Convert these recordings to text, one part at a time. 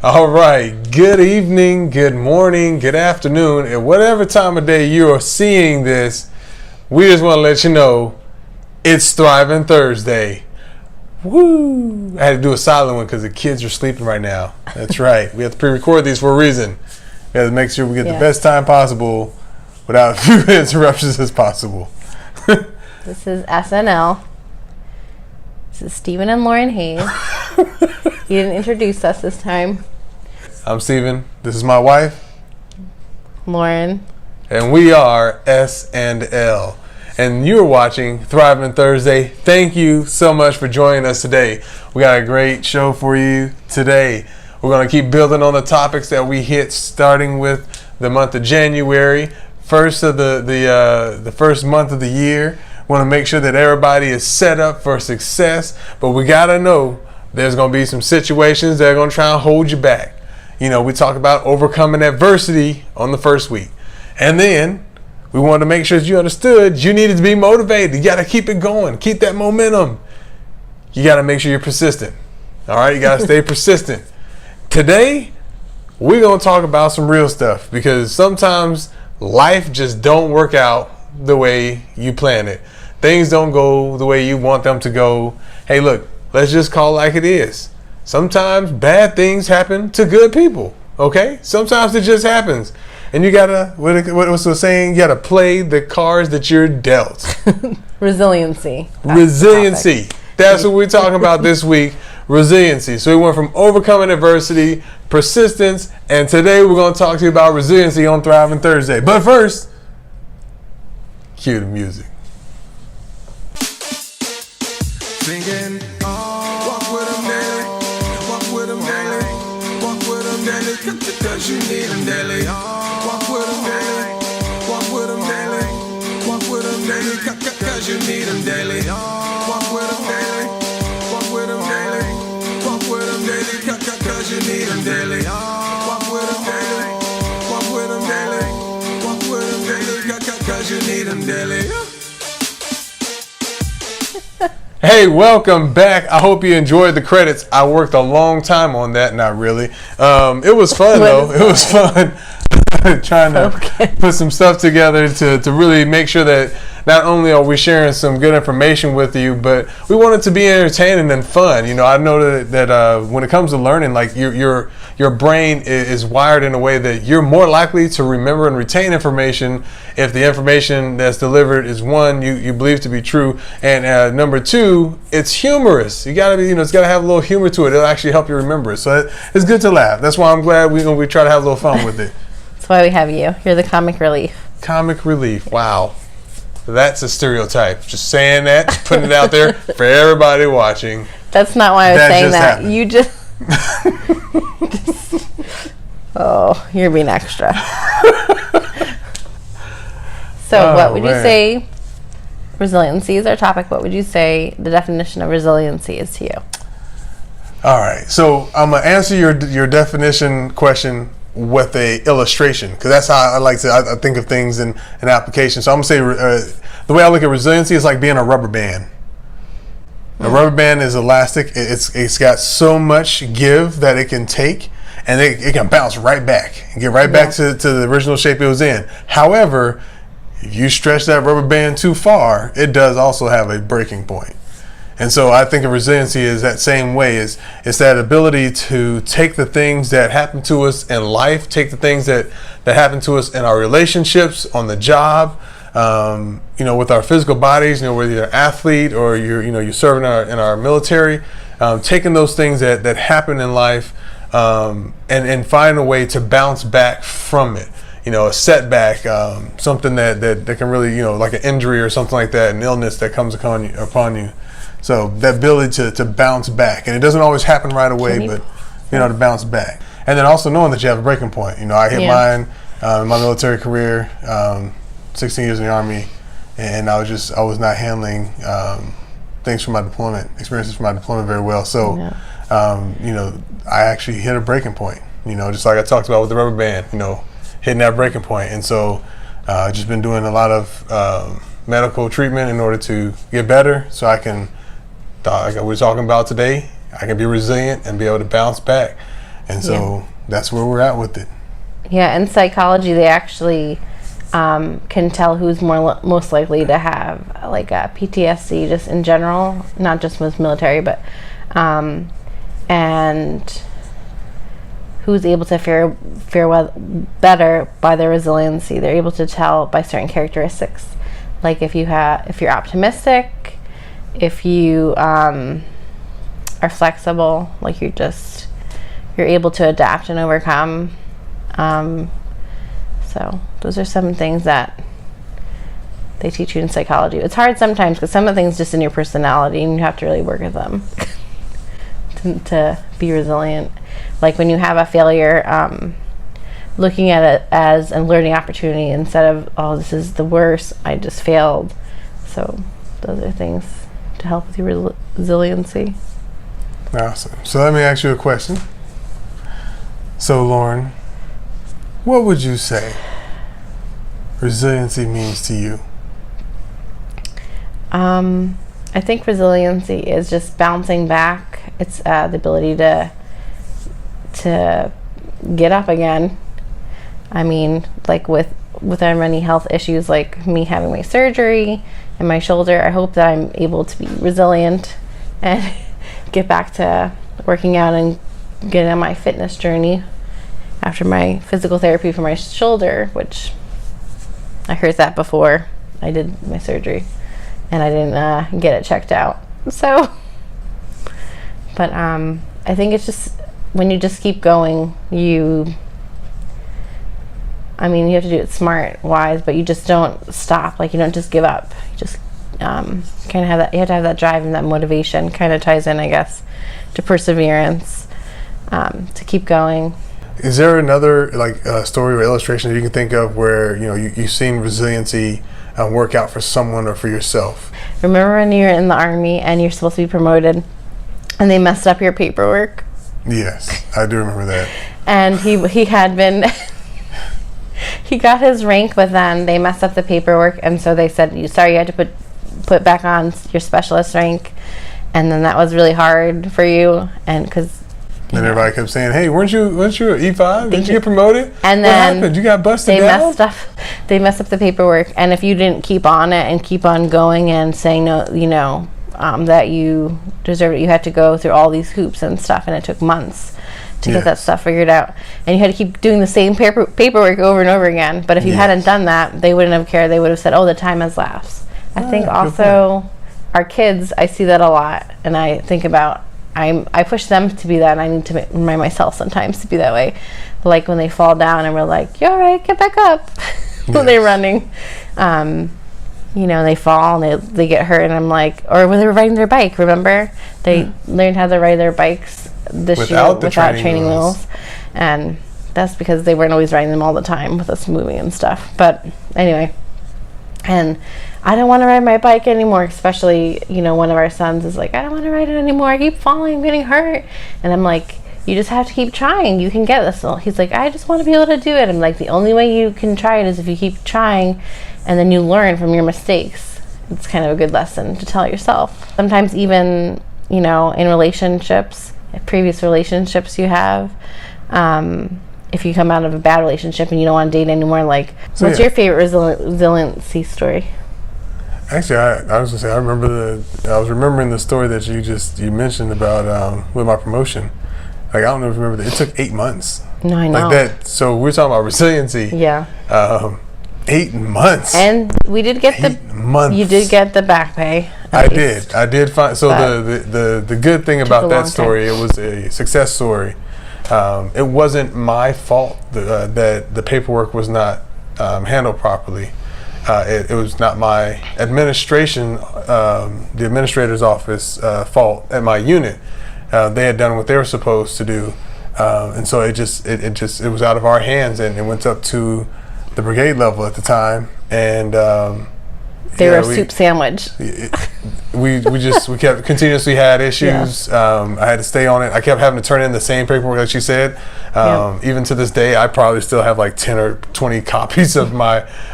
All right. Good evening, good morning, good afternoon, and whatever time of day you are seeing this, we just want to let you know it's Thriving Thursday. Woo! I had to do a silent one because the kids are sleeping right now. That's right. We have to pre-record these for a reason. We have to make sure we get the best time possible without as few interruptions as possible. This is SNL. This is Stephen and Lauren Hayes. He didn't introduce us this time. I'm Stephen. This is my wife, Lauren. And we are S&L. And you're watching Thriving Thursday. Thank you so much for joining us today. We got a great show for you today. We're going to keep building on the topics that we hit, starting with the month of January, first of the first month of the year. We want to make sure that everybody is set up for success, but we got to know there's going to be some situations that are going to try and hold you back. You know, we talk about overcoming adversity on the first week. And then we wanted to make sure that you understood you needed to be motivated. You got to keep it going. Keep that momentum. You got to make sure you're persistent. All right? You got to stay persistent. Today, we're going to talk about some real stuff because sometimes life just don't work out the way you plan it. Things don't go the way you want them to go. Hey, look, let's just call it like it is. Sometimes bad things happen to good people. Okay? Sometimes it just happens. And you gotta, what's the saying? You gotta play the cards that you're dealt. Resiliency. Resiliency. That's what we're talking about this week. Resiliency. So we went from overcoming adversity, persistence, and today we're going to talk to you about resiliency on Thriving Thursday. But first, cue the music. Singing, walk with them daily, walk with them daily, walk with them daily, cause you need them daily. Walk with them daily, walk with them daily, walk with them daily, cause you need them daily. Walk with them daily, walk with them daily, walk with them daily, cause you need them daily. Walk with them daily, walk with them daily, walk with them daily, cause you need them daily. Hey, welcome back. I hope you enjoyed the credits. I worked a long time on that. Not really. It was fun, though. It was fun trying to put some stuff together to really make sure that not only are we sharing some good information with you, but we want it to be entertaining and fun. You know, I know that when it comes to learning, like your brain is wired in a way that you're more likely to remember and retain information if the information that's delivered is one you believe to be true, and number two, it's humorous. You gotta be, it's gotta have a little humor to it. It'll actually help you remember it. So it's good to laugh. That's why I'm glad we try to have a little fun with it. That's why we have you. You're the comic relief. Comic relief. Wow. That's a stereotype. Just saying that, putting it out there for everybody watching. That's not why I was saying that. Happened. You just oh, you're being extra. So what would you say, resiliency is our topic, what would you say the definition of resiliency is to you? All right, so I'm going to answer your definition question with a illustration, because that's how I like to I think of things in application. So I'm going to say the way I look at resiliency is like being a rubber band. A rubber band is elastic. It's got so much give that it can take, and it can bounce right back and get right back to the original shape it was in. However, if you stretch that rubber band too far, it does also have a breaking point. And so I think of resiliency is that same way. It's that ability to take the things that happen to us in life, take the things that happen to us in our relationships, on the job, with our physical bodies, whether you're an athlete or you're serving in our military, taking those things that happen in life and find a way to bounce back from it. A setback, something that can really, like an injury or something like that, an illness that comes upon you. So that ability to bounce back, and it doesn't always happen right away, but to bounce back, and then also knowing that you have a breaking point. I hit mine in my military career, 16 years in the Army, and I was not handling experiences from my deployment very well. So, I actually hit a breaking point. Just like I talked about with the rubber band. Hitting that breaking point, and so I've just been doing a lot of medical treatment in order to get better, so I can, like we're talking about today, I can be resilient and be able to bounce back. And so that's where we're at with it. Yeah, in psychology, they actually can tell who's most likely to have like a PTSD just in general, not just with military, but and who's able to fare better by their resiliency. They're able to tell by certain characteristics, like if you're optimistic, if you are flexible, like you're able to adapt and overcome. So those are some things that they teach you in psychology. It's hard sometimes because some of the things just in your personality and you have to really work at them to be resilient. Like when you have a failure, looking at it as a learning opportunity instead of, oh, this is the worst, I just failed. So those are things to help with your resiliency. Awesome. So let me ask you a question. So Lauren, what would you say resiliency means to you? I think resiliency is just bouncing back. It's the ability to get up again. I mean, like with our many health issues, like me having my surgery and my shoulder, I hope that I'm able to be resilient and get back to working out and get on my fitness journey after my physical therapy for my shoulder, which I heard that before I did my surgery and I didn't get it checked out. So, but I think it's just when you just keep going, you have to do it smart, wise, but you just don't stop. Like you don't just give up. You just kind of have that. You have to have that drive and that motivation. Kind of ties in, I guess, to perseverance, to keep going. Is there another story or illustration that you can think of where you've seen resiliency work out for someone or for yourself? Remember when you were in the Army and you're supposed to be promoted, and they messed up your paperwork? Yes, I do remember that. And he had been. He got his rank, but then they messed up the paperwork, and so they said, you had to put back on your specialist rank, and then that was really hard for you, and because. And everybody kept saying, "Hey, weren't you an E5? Did you get promoted? And what then happened? You got busted they down?" They messed up the paperwork, and if you didn't keep on it and keep on going and saying no, that you deserve it, you had to go through all these hoops and stuff, and it took months to get that stuff figured out, and you had to keep doing the same paperwork over and over again. But if you hadn't done that, they wouldn't have cared. They would have said, "Oh, the time has lapsed." I think also our kids, I see that a lot, and I think about. I push them to be that, and I need to remind myself sometimes to be that way. Like when they fall down and we're like, "You're all right, get back up." When they're running, they fall and they get hurt, and I'm like, or when they were riding their bike, remember? They learned how to ride their bikes this year without training wheels. And that's because they weren't always riding them all the time with us moving and stuff. But anyway, and I don't want to ride my bike anymore, especially, one of our sons is like, I don't want to ride it anymore. I keep falling, I'm getting hurt. And I'm like, you just have to keep trying. You can get this. So he's like, I just want to be able to do it. I'm like, the only way you can try it is if you keep trying, and then you learn from your mistakes. It's kind of a good lesson to tell yourself. Sometimes even, in relationships, previous relationships you have, if you come out of a bad relationship and you don't want to date anymore, what's your favorite resiliency story? Actually, I was gonna say I was remembering the story that you mentioned about with my promotion. I don't know if you remember that. It took 8 months. No, I know. Like that. So we're talking about resiliency. Yeah. 8 months. And we did get 8 months. You did get the back pay. I did find. So the good thing about that story, it was a success story. It wasn't my fault that the paperwork was not handled properly. It was not my administration, the administrator's office fault at my unit. They had done what they were supposed to do, and so it was out of our hands, and it went up to the brigade level at the time, and They were a soup sandwich. We kept continuously had issues. I had to stay on it. I kept having to turn in the same paperwork that she said. Even to this day, I probably still have like 10 or 20 copies of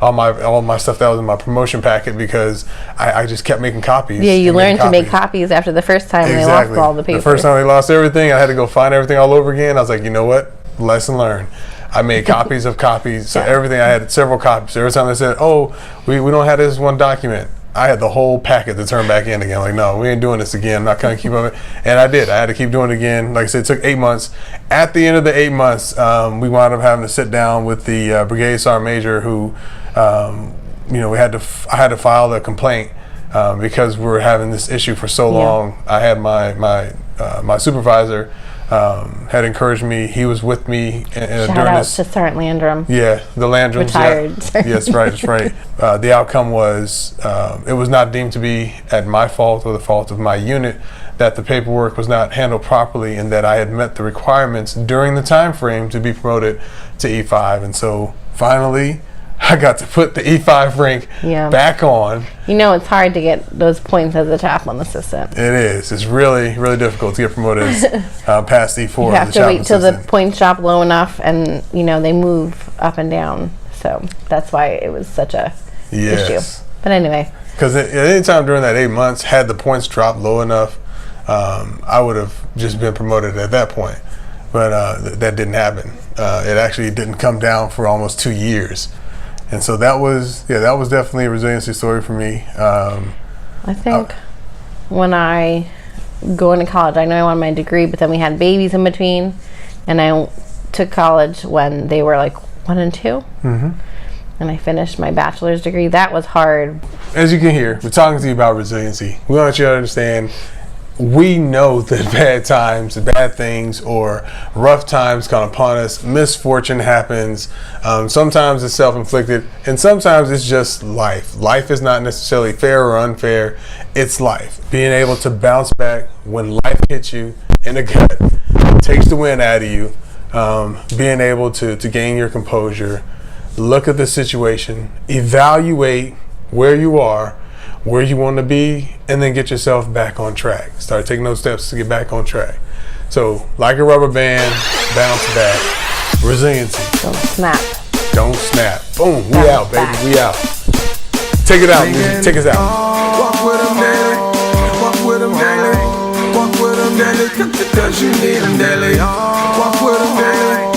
all my stuff that was in my promotion packet because I just kept making copies. Yeah, you learned to make copies after the first time they lost all the papers. The first time they lost everything, I had to go find everything all over again. I was like, you know what? Lesson learned. I made copies of copies. So everything, I had several copies. Every time they said, oh, we don't have this one document, I had the whole packet to turn back in again. Like, no, we ain't doing this again. I'm not going to keep up it. And I did. I had to keep doing it again. Like I said, it took 8 months. At the end of the 8 months, we wound up having to sit down with the brigade sergeant major who, I had to file the complaint because we were having this issue for so long. I had my supervisor had encouraged me. He was with me Shout during out this. to Sergeant Landrum. Yeah, the Landrums. Retired. Yeah. Yes, right. That's right. The outcome was it was not deemed to be at my fault or the fault of my unit that the paperwork was not handled properly and that I had met the requirements during the time frame to be promoted to E5. And so finally, I got to put the E5 rank back on. It's hard to get those points as a chaplain assistant. It is. It's really, really difficult to get promoted past E4. You have to wait till the points drop low enough, and they move up and down. So that's why it was such a issue. But anyway, because at any time during that 8 months, had the points dropped low enough, I would have just been promoted at that point. But that didn't happen. It actually didn't come down for almost 2 years. And so that was definitely a resiliency story for me. I think when I go into college, I know I wanted my degree, but then we had babies in between, and I took college when they were like 1 and 2, and I finished my bachelor's degree. That was hard. As you can hear, we're talking to you about resiliency. We want you to understand. We know that bad times, bad things, or rough times come upon us. Misfortune happens. Sometimes it's self-inflicted, and sometimes it's just life. Life is not necessarily fair or unfair. It's life. Being able to bounce back when life hits you in the gut, takes the wind out of you. Being able to gain your composure, look at the situation, evaluate where you are, where you want to be, and then get yourself back on track. Start taking those steps to get back on track. So, like a rubber band, bounce back. Resiliency. Don't snap. Don't snap. Boom. We out, baby. We out. Take it out, music. Take us out. Walk with them daily. Walk with them daily. Walk with them daily. Cause you need them daily. Walk with them daily.